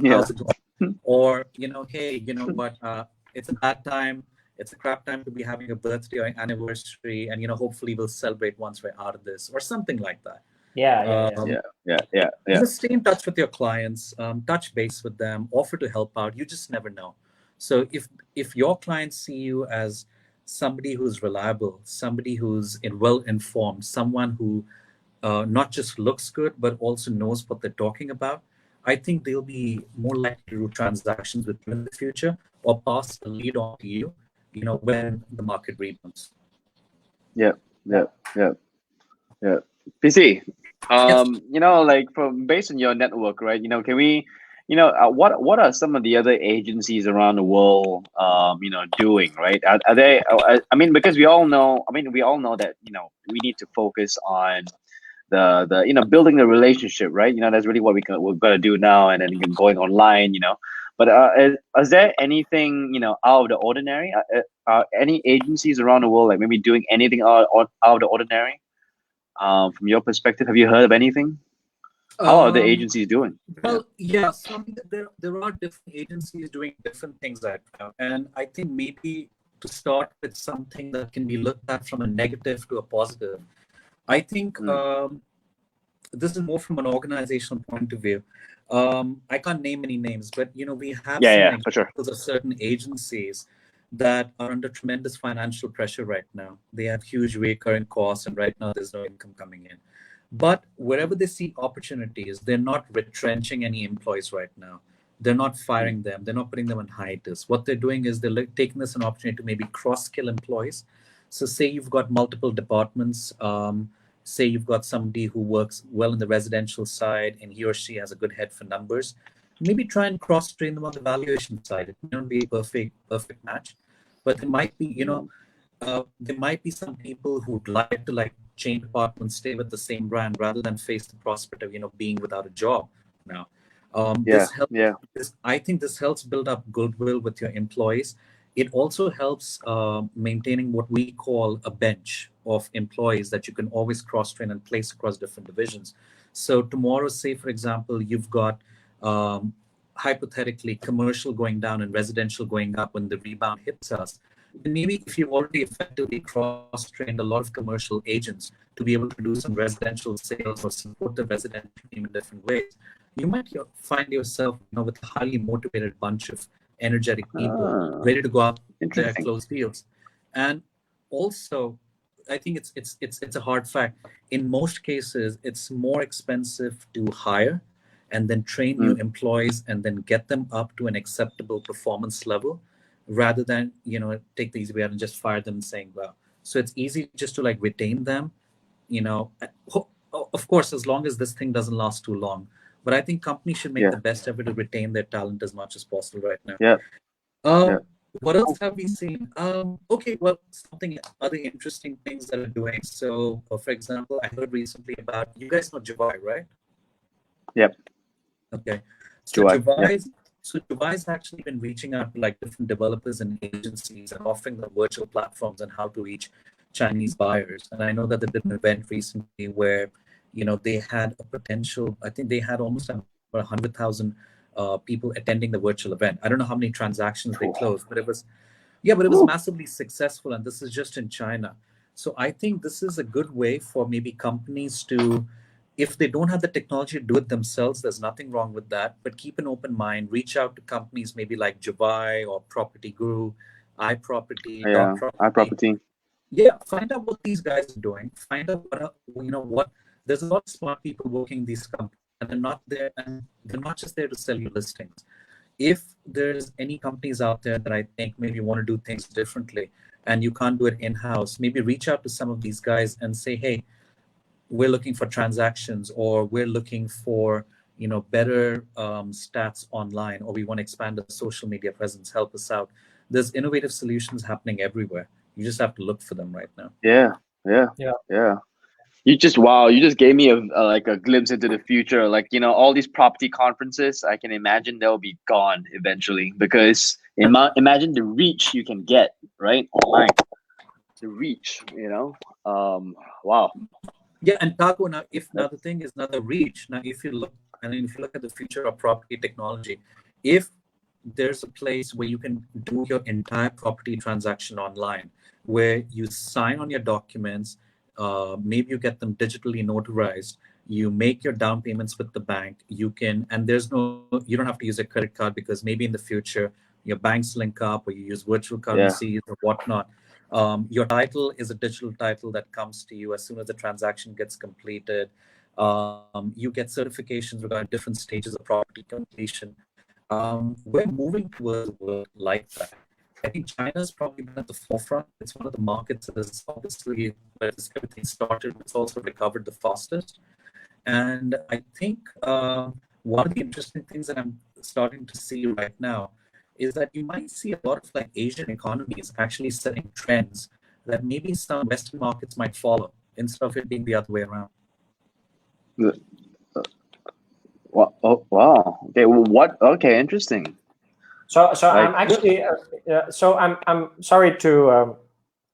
how's it going? Or, hey, you know what, it's a bad time. It's a crap time to be having a birthday or anniversary. And, hopefully we'll celebrate once we're out of this, or something like that. Yeah. Just stay in touch with your clients, touch base with them, offer to help out. You just never know. So if your clients see you as somebody who's reliable, somebody who's well-informed, someone who not just looks good, but also knows what they're talking about, I think they'll be more likely to do transactions with you in the future, or pass the lead on to you, when the market rebounds. Yeah. PC, like based on your network, right? Can we, what are some of the other agencies around the world, doing, right? Are they? I mean, because we all know that we need to focus on the building the relationship, right? That's really what we're gonna do now, and then going online, But is there anything out of the ordinary? Are any agencies around the world like maybe doing anything out of the ordinary? From your perspective, have you heard of anything? How are the agencies doing? Well, yeah, there are different agencies doing different things right now. And I think maybe to start with something that can be looked at from a negative to a positive, I think this is more from an organizational point of view. I can't name any names, but we have some examples of certain agencies that are under tremendous financial pressure right now. They have huge recurring costs, and right now there's no income coming in. But wherever they see opportunities, they're not retrenching any employees right now. They're not firing them. They're not putting them on hiatus. What they're doing is they're taking this an opportunity to maybe cross-skill employees. So say you've got multiple departments. Say you've got somebody who works well in the residential side, and he or she has a good head for numbers. Maybe try and cross-train them on the valuation side. It may not be a perfect match, but there might be, there might be some people who'd like to change departments, stay with the same brand rather than face the prospect of being without a job now. I think this helps build up goodwill with your employees. It also helps maintaining what we call a bench of employees that you can always cross-train and place across different divisions. So tomorrow, say for example, you've got hypothetically commercial going down and residential going up when the rebound hits us. And maybe if you've already effectively cross-trained a lot of commercial agents to be able to do some residential sales or support the residential team in different ways, you might find yourself with a highly motivated bunch of energetic people ready to go out there and close deals. And also, I think it's a hard fact. In most cases, it's more expensive to hire and then train new employees and then get them up to an acceptable performance level, rather than take the easy way out and just fire them and saying, well. So it's easy just to like retain them, of course, as long as this thing doesn't last too long. But I think companies should make the best effort to retain their talent as much as possible right now. Yeah. What else have we seen? Okay, well, other interesting things that are doing. So, for example, I heard recently about, you guys know 𝐿, right? Yep. Okay. So 𝐿's actually been reaching out to like different developers and agencies and offering them virtual platforms on how to reach Chinese buyers. And I know that they did an event recently where, they had a potential, I think they had almost about 100,000 people attending the virtual event. I don't know how many transactions they closed, but it was massively successful. And this is just in China. So I think this is a good way for maybe companies to, if they don't have the technology to do it themselves, there's nothing wrong with that. But keep an open mind, reach out to companies maybe like 𝐿 or Property Guru, iProperty. Yeah, find out what these guys are doing. Find out what there's a lot of smart people working in these companies, and they're not just there to sell you listings. If there's any companies out there that I think maybe want to do things differently and you can't do it in-house, maybe reach out to some of these guys and say, hey, we're looking for transactions, or we're looking for better stats online, or we want to expand the social media presence, help us out. There's innovative solutions happening everywhere. You just have to look for them right now. Yeah. You just gave me a glimpse into the future. Like, all these property conferences, I can imagine they'll be gone eventually, because imagine the reach you can get right online. The reach, wow. Yeah, and Taco, now the thing is the reach. Now, if you look at the future of property technology, if there's a place where you can do your entire property transaction online, where you sign on your documents, maybe you get them digitally notarized, you make your down payments with the bank, you don't have to use a credit card, because maybe in the future your banks link up, or you use virtual currencies or whatnot. Your title is a digital title that comes to you as soon as the transaction gets completed. You get certifications regarding different stages of property completion. We're moving towards a world like that. I think China's probably been at the forefront. It's one of the markets that is obviously, where everything started, it's also recovered the fastest. And I think one of the interesting things that I'm starting to see right now is that you might see a lot of like Asian economies actually setting trends that maybe some Western markets might follow, instead of it being the other way around. Wow. Okay. Well, okay. Interesting. So I'm actually. I'm sorry to.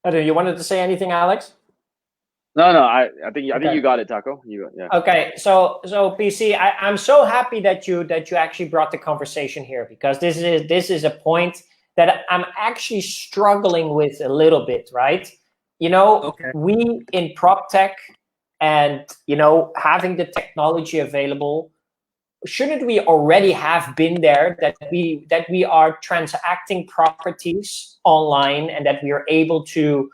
You wanted to say anything, Alex? No. I think you got it, Taco. Okay. So PC, I'm so happy that you actually brought the conversation here, because this is a point that I'm actually struggling with a little bit, right? We in prop tech, and having the technology available, shouldn't we already have been there, that we are transacting properties online, and that we are able to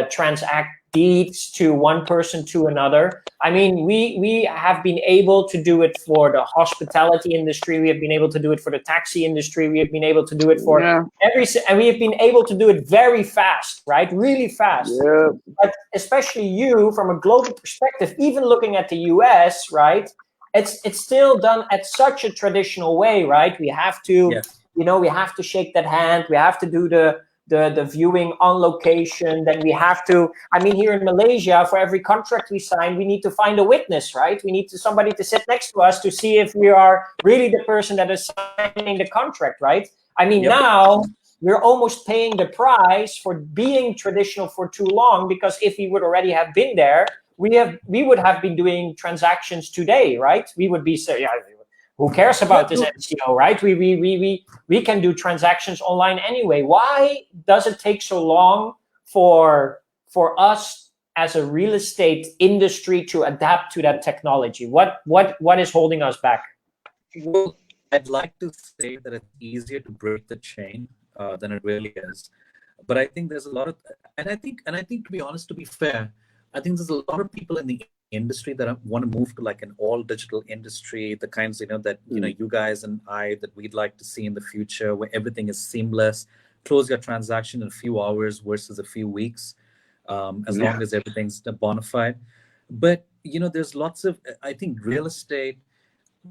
transact deeds to one person to another? I mean, we have been able to do it for the hospitality industry. We have been able to do it for the taxi industry. We have been able to do it for and we have been able to do it very fast, right? Really fast. Yeah. But especially you, from a global perspective, even looking at the US, right? It's still done at such a traditional way, right? We have to, we have to shake that hand. We have to do the viewing on location. Then we have to, here in Malaysia, for every contract we sign, we need to find a witness, right? We need somebody to sit next to us to see if we are really the person that is signing the contract, right? Now we're almost paying the price for being traditional for too long, because if we would already have been there, we would have been doing transactions today, right? We would be saying, who cares about this SEO, right? We can do transactions online anyway. Why does it take so long for us as a real estate industry to adapt to that technology? What is holding us back? Well, I'd like to say that it's easier to break the chain than it really is. But I think there's a lot of, and I think to be honest, to be fair, I think there's a lot of people in the industry that want to move to like an all digital industry, the kinds, that, you guys and I, that we'd like to see in the future, where everything is seamless, close your transaction in a few hours versus a few weeks, as long as everything's bona fide. But, there's lots of, I think real estate,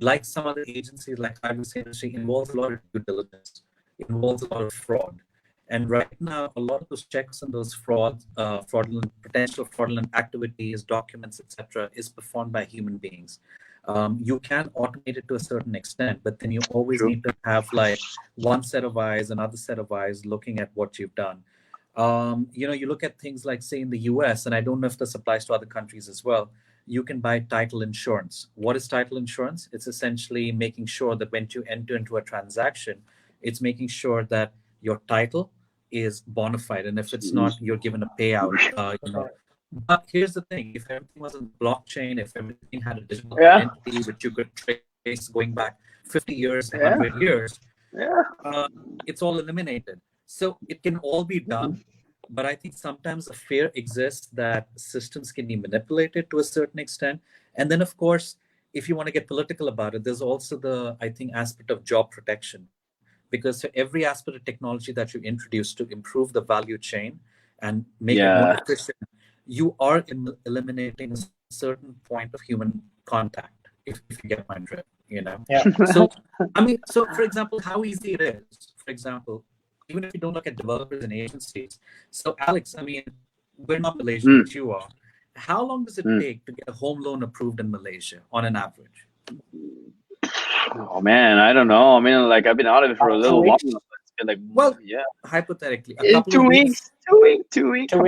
like some other agencies, like I would say, industry, involves a lot of due diligence, involves a lot of fraud. And right now, a lot of those checks and those potential fraudulent activities, documents, etc., is performed by human beings. You can automate it to a certain extent, but then you always need to have like one set of eyes, another set of eyes looking at what you've done. You look at things like, say, in the US, and I don't know if this applies to other countries as well, you can buy title insurance. What is title insurance? It's essentially making sure that when you enter into a transaction, it's making sure that your title is bona fide, and if it's not, you're given a payout. But here's the thing: if everything was on blockchain, if everything had a digital identity which you could trace going back 50 years, 100 years, it's all eliminated. So it can all be done, but I think sometimes a fear exists that systems can be manipulated to a certain extent. And then, of course, if you want to get political about it, there's also the, I think, aspect of job protection. Because for every aspect of technology that you introduce to improve the value chain and make it more efficient, you are eliminating a certain point of human contact, if you get my drift, So, so for example, how easy it is, for example, even if you don't look at developers and agencies. So Alex, we're not Malaysian, but you are. How long does it take to get a home loan approved in Malaysia on an average? Oh man, I don't know. I've been out of it for a little while. It's been like, hypothetically, a couple of weeks. 2 weeks. And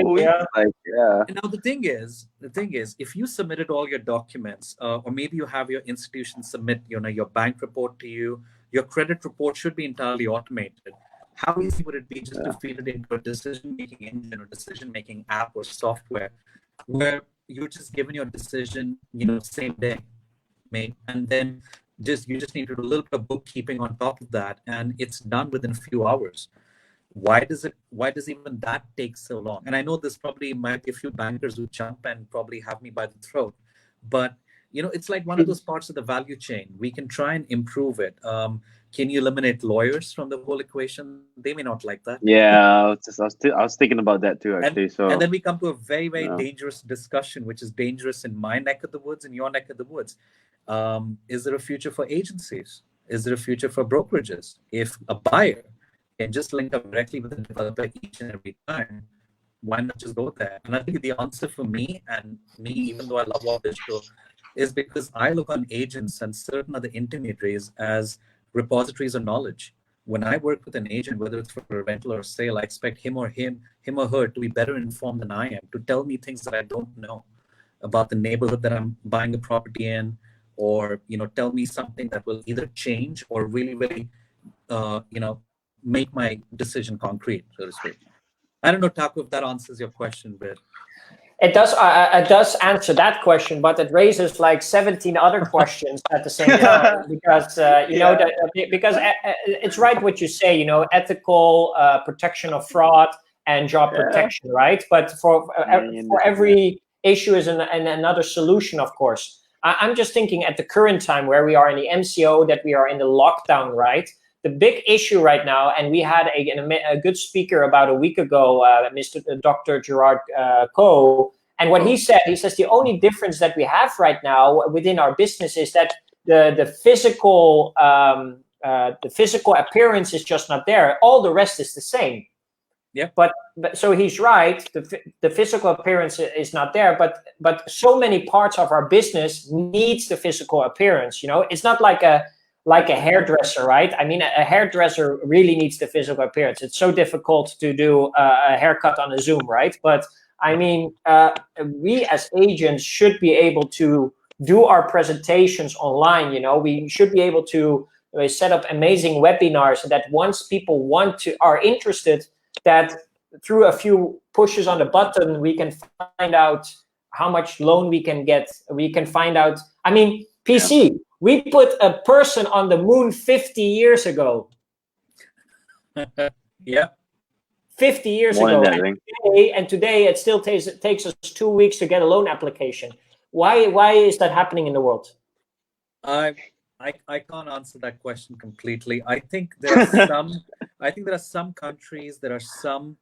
now the thing is, if you submitted all your documents, or maybe you have your institution submit, your bank report to you, your credit report should be entirely automated. How easy would it be just to feed it into a decision-making engine or decision-making app or software, where you're just given your decision, same day, and then you just need to do a little bit of bookkeeping on top of that, and it's done within a few hours. Why does even that take so long? And I know this probably might be a few bankers who jump and probably have me by the throat, but it's like one of those parts of the value chain. We can try and improve it. Can you eliminate lawyers from the whole equation? They may not like that. Yeah, I was thinking about that too, actually. And then we come to a very, very dangerous discussion, which is dangerous in my neck of the woods and your neck of the woods. Is there a future for agencies? Is there a future for brokerages? If a buyer can just link up directly with the developer each and every time, why not just go there? And I think the answer for me, even though I love all digital, is because I look on agents and certain other intermediaries as repositories of knowledge. When I work with an agent, whether it's for a rental or a sale, I expect him or her to be better informed than I am, to tell me things that I don't know about the neighborhood that I'm buying a property in, or tell me something that will either change or really, really, make my decision concrete, so to speak. I don't know, Taku, if that answers your question, but it does answer that question, but it raises like 17 other questions at the same time, because because it's right what you say, ethical, protection of fraud, and job protection, right? But for every issue is another solution, of course. I'm just thinking at the current time where we are in the MCO, that we are in the lockdown, right? The big issue right now, and we had a good speaker about a week ago, Dr. Gerard Coe, and what he says the only difference that we have right now within our business is that the physical appearance is just not there. All the rest is the same. Yeah. But so he's right. The physical appearance is not there, but so many parts of our business needs the physical appearance. It's not like a hairdresser, right? A hairdresser really needs the physical appearance. It's so difficult to do a haircut on a Zoom, right? But we as agents should be able to do our presentations online. We should be able to set up amazing webinars that once people are interested, that through a few pushes on the button, we can find out how much loan we can get. We can find out, PC, we put a person on the moon 50 years ago. Yeah. 50 years More ago. than that, I think. And today it still takes us 2 weeks to get a loan application. Why is that happening in the world? I can't answer that question completely. I think there are some countries, there are some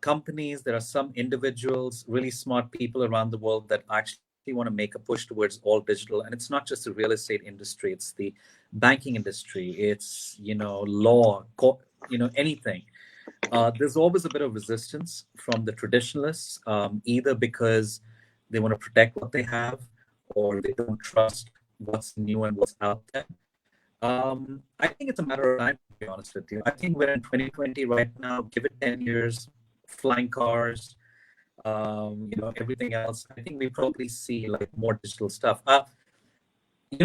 companies, there are some individuals, really smart people around the world that actually want to make a push towards all digital. And it's not just the real estate industry, it's the banking industry, it's, law, anything. There's always a bit of resistance from the traditionalists, either because they want to protect what they have or they don't trust what's new and what's out there. I think it's a matter of time, to be honest with you. I think we're in 2020 right now. Give it 10 years, flying cars, everything else. I think we probably see like more digital stuff.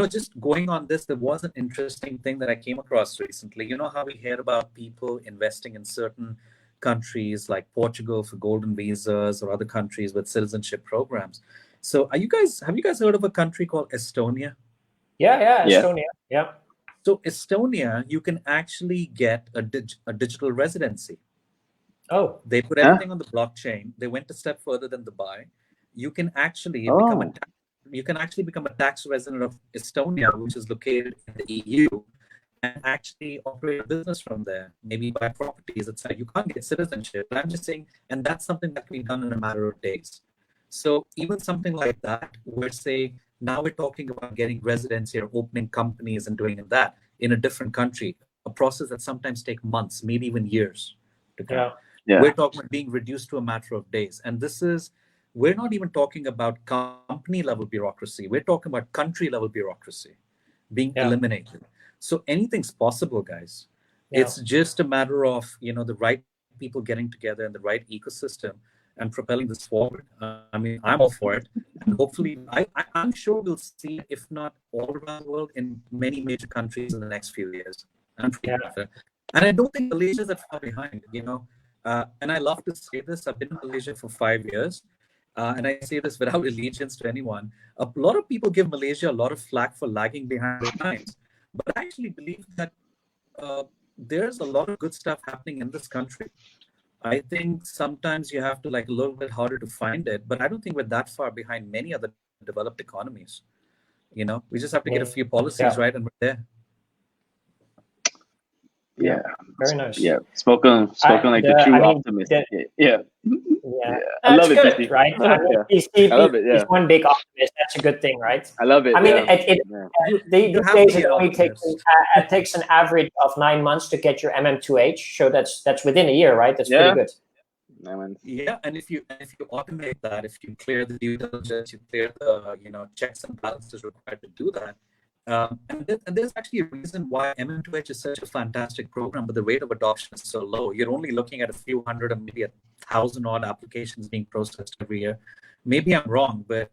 Just going on this, there was an interesting thing that I came across recently. You know how we hear about people investing in certain countries like Portugal for golden visas or other countries with citizenship programs. So have you guys heard of a country called Estonia? Yeah, Estonia. Yeah. So Estonia, you can actually get a digital residency. Oh. They put everything on the blockchain. They went a step further than Dubai. You can actually become a tax resident of Estonia, which is located in the EU, and actually operate a business from there, maybe buy properties, etc. You can't get citizenship. But I'm just saying, and that's something that can be done in a matter of days. So even something like that, now we're talking about getting residency or opening companies and doing that in a different country, a process that sometimes takes months, maybe even years to come. Yeah. We're talking about being reduced to a matter of days. And we're not even talking about company level bureaucracy. We're talking about country level bureaucracy being eliminated. So anything's possible, guys. Yeah. It's just a matter of, the right people getting together and the right ecosystem and propelling this forward. I'm all for it. And hopefully, I'm sure we'll see, if not all around the world, in many major countries in the next few years. I'm pretty confident. And I don't think Malaysia's that far behind, And I love to say this. I've been in Malaysia for 5 years. And I say this without allegiance to anyone. A lot of people give Malaysia a lot of flack for lagging behind the times. But I actually believe that there's a lot of good stuff happening in this country. I think sometimes you have to a little bit harder to find it, but I don't think we're that far behind many other developed economies. We just have to get a few policies right, and we're there. Yeah. Very nice. Yeah. Spoken like the true optimist. Yeah. I love it, good, right? PC, I love it. Yeah. He's one big optimist. That's a good thing, right? I love it. These days it only takes an average of 9 months to get your MM2H. So that's within a year, right? That's pretty good. Yeah, and if you automate that, if you clear the due diligence, you clear the checks and balances required to do that. And there's actually a reason why MM2H is such a fantastic program, but the rate of adoption is so low. You're only looking at a few hundred or maybe 1,000 odd applications being processed every year. Maybe I'm wrong, but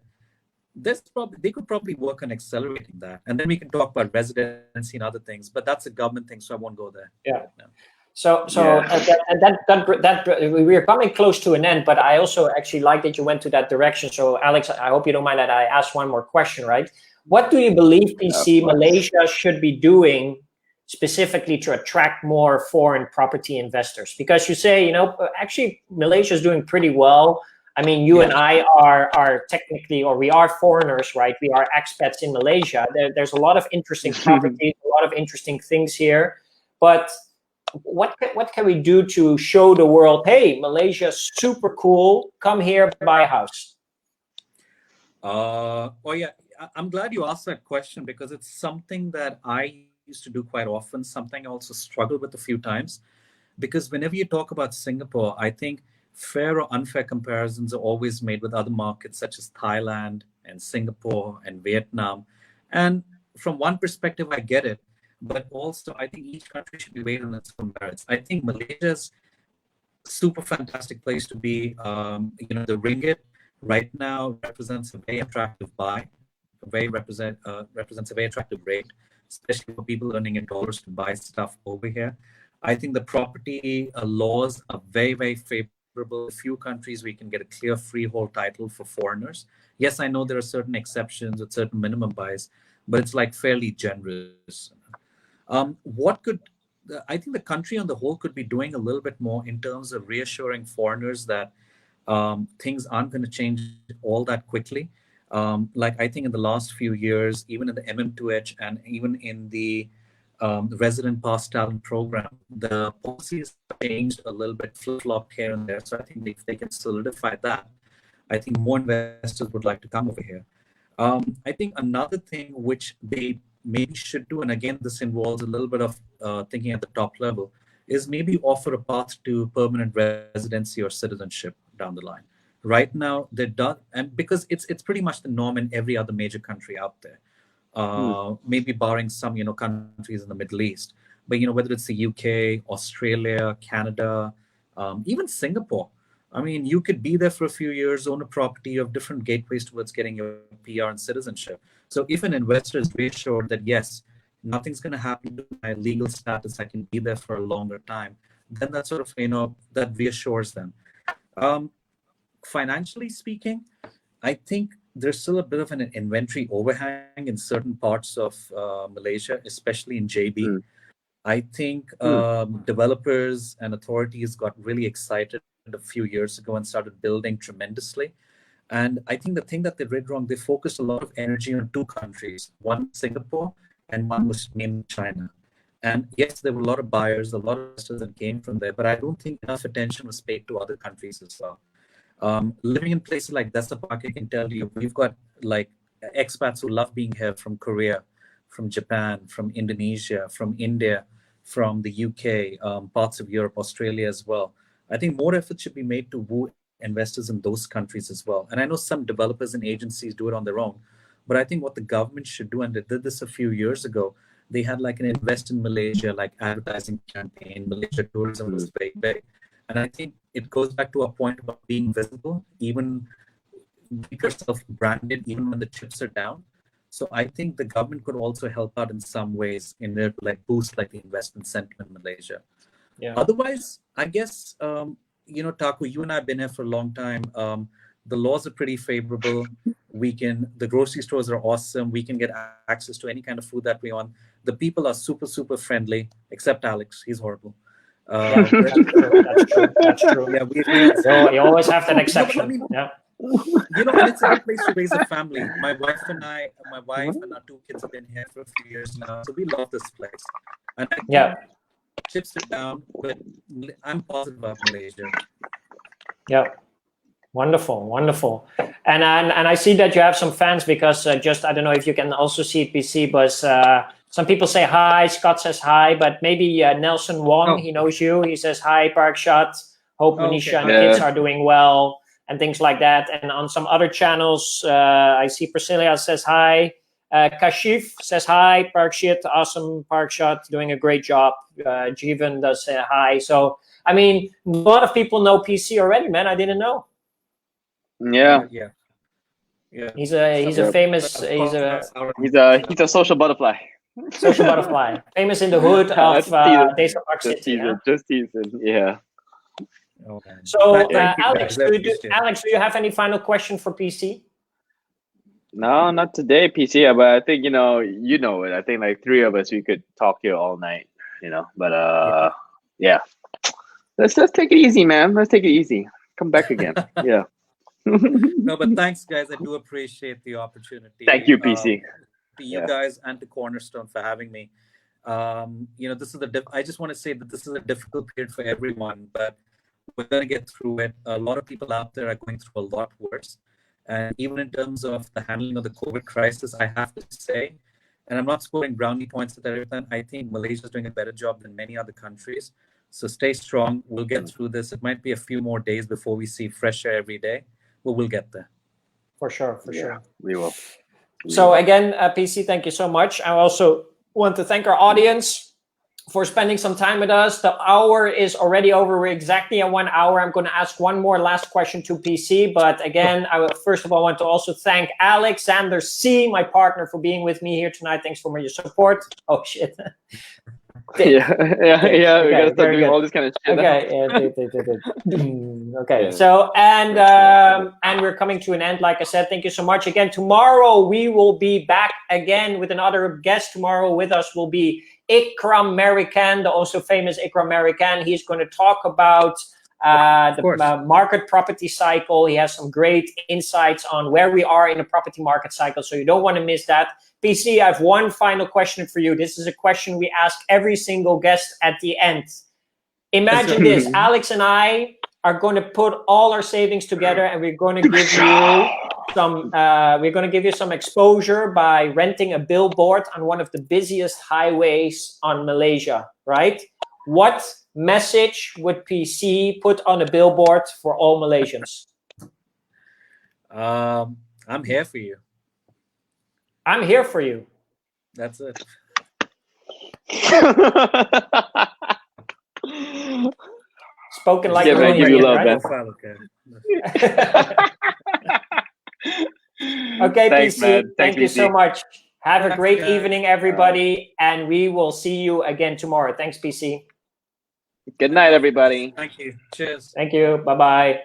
they could probably work on accelerating that. And then we can talk about residency and other things, but that's a government thing, so I won't go there. Yeah. Right now. So we're coming close to an end, but I also actually like that you went to that direction. So Alex, I hope you don't mind that I ask one more question, right? What do you believe, PC, Malaysia should be doing specifically to attract more foreign property investors? Because you say, actually Malaysia is doing pretty well. I mean, you and I are technically, or we are foreigners, right? We are expats in Malaysia. There's a lot of interesting properties, a lot of interesting things here. But what can we do to show the world, hey, Malaysia's super cool. Come here, buy a house. I'm glad you asked that question because it's something that I used to do quite often, something I also struggled with a few times. Because whenever you talk about Singapore, I think fair or unfair comparisons are always made with other markets such as Thailand and Singapore and Vietnam. And from one perspective, I get it. But also, I think each country should be weighed on its own merits. I think Malaysia's super fantastic place to be. The ringgit right now represents a very attractive buy. Represents a very attractive rate, especially for people earning in dollars to buy stuff over here. I think the property laws are very, very favorable. A few countries we can get a clear freehold title for foreigners. Yes, I know there are certain exceptions with certain minimum buys, but it's fairly generous. What could I think the country on the whole could be doing a little bit more in terms of reassuring foreigners that things aren't going to change all that quickly. Like I think in the last few years, even in the MM2H and even in the resident pass talent program, the policies changed a little bit, flip-flop here and there. So I think if they can solidify that, I think more investors would like to come over here. I think another thing which they maybe should do, and again, this involves a little bit of thinking at the top level, is maybe offer a path to permanent residency or citizenship down the line. Right now, they're done, and because it's pretty much the norm in every other major country out there, maybe barring some countries in the Middle East, but whether it's the UK, Australia, Canada, even Singapore. I mean, you could be there for a few years, own a property, you have different gateways towards getting your PR and citizenship. So if an investor is reassured that, yes, nothing's going to happen to my legal status, I can be there for a longer time, then that sort of, that reassures them. Financially speaking, I think there's still a bit of an inventory overhang in certain parts of Malaysia, especially in JB. I think developers and authorities got really excited a few years ago and started building tremendously. And I think the thing that they did wrong, they focused a lot of energy on two countries, one Singapore and one was named China. And yes, there were a lot of buyers, a lot of investors that came from there, but I don't think enough attention was paid to other countries as well. Living in places like Desa Park, I can tell you, we've got like expats who love being here from Korea, from Japan, from Indonesia, from India, from the UK, parts of Europe, Australia as well. I think more effort should be made to woo investors in those countries as well. And I know some developers and agencies do it on their own, but I think what the government should do, and they did this a few years ago, they had like an Invest in Malaysia, like advertising campaign. Malaysia tourism was very big. And I think it goes back to a point about being visible, even make yourself branded, even when the chips are down. So I think the government could also help out in some ways in there to like boost like the investment sentiment in Malaysia. Yeah. Otherwise, I guess, Taku, you and I have been here for a long time. The laws are pretty favorable. The grocery stores are awesome. We can get access to any kind of food that we want. The people are super, super friendly, except Alex. He's horrible. Yeah, that's true. Yeah, you always have that exception. And it's a good place to raise a family. My wife and our two kids have been here for a few years now, so we love this place. And chips it down, but I'm positive about Malaysia. Yeah, wonderful. And I see that you have some fans because I don't know if you can also see it, PC, but some people say hi. Scott says hi, but maybe Nelson Wong, he knows you. He says hi, Parikshat. Hope Manisha and kids are doing well and things like that. And on some other channels, I see Priscilla says hi. Kashif says hi. Parikshat, awesome. Parikshat doing a great job. Jeevan does say hi. So, I mean, a lot of people know PC already, man. I didn't know. Yeah. He's a famous. He's a social butterfly. Social butterfly, famous in the hood of Desa Park City. Just teasing, yeah. Okay. So, Alex, do you have any final question for PC? No, not today, PC. But I think you know it. I think like three of us, we could talk here all night. But yeah. Let's take it easy, man. Let's take it easy. Come back again. Yeah. No, but thanks, guys. I do appreciate the opportunity. Thank you, PC. To you guys and to Cornerstone for having me. This is I just want to say that this is a difficult period for everyone, but we're going to get through it. A lot of people out there are going through a lot worse. And even in terms of the handling of the COVID crisis, I have to say, and I'm not scoring brownie points at everything, I think Malaysia is doing a better job than many other countries. So stay strong. We'll get through this. It might be a few more days before we see fresh air every day, but we'll get there. For sure. We will. So again, PC, thank you so much. I also want to thank our audience for spending some time with us. The hour is already over. We're exactly at 1 hour. I'm going to ask one more last question to PC. But again, first of all, I want to also thank Alexander C., my partner, for being with me here tonight. Thanks for your support. Oh, shit. Yeah. We Okay, gotta start very doing good. all this kind of shit. Okay. So and we're coming to an end. Like I said, thank you so much again. Tomorrow we will be back again with another guest. Tomorrow with us will be 𝐍𝐶𝐗𝐲, the also famous 𝐍𝐶𝐗𝐲. He's going to talk about the market property cycle. He has some great insights on where we are in the property market cycle, so you don't want to miss that. PC, I have one final question for you. This is a question we ask every single guest at the end. Imagine this: Alex and I are going to put all our savings together, and we're going to give you some. We're going to give you some exposure by renting a billboard on one of the busiest highways on Malaysia. Right? What message would PC put on a billboard for all Malaysians? I'm here for you. I'm here for you. That's it. Spoken like Yeah, a man, give you love, man. Okay, Thanks, PC. man. Thank you PC. so much. Have a great guys. evening, everybody, and we will see you again tomorrow. Thanks, PC. Good night, everybody. Thank you. Cheers. Thank you. Bye-bye.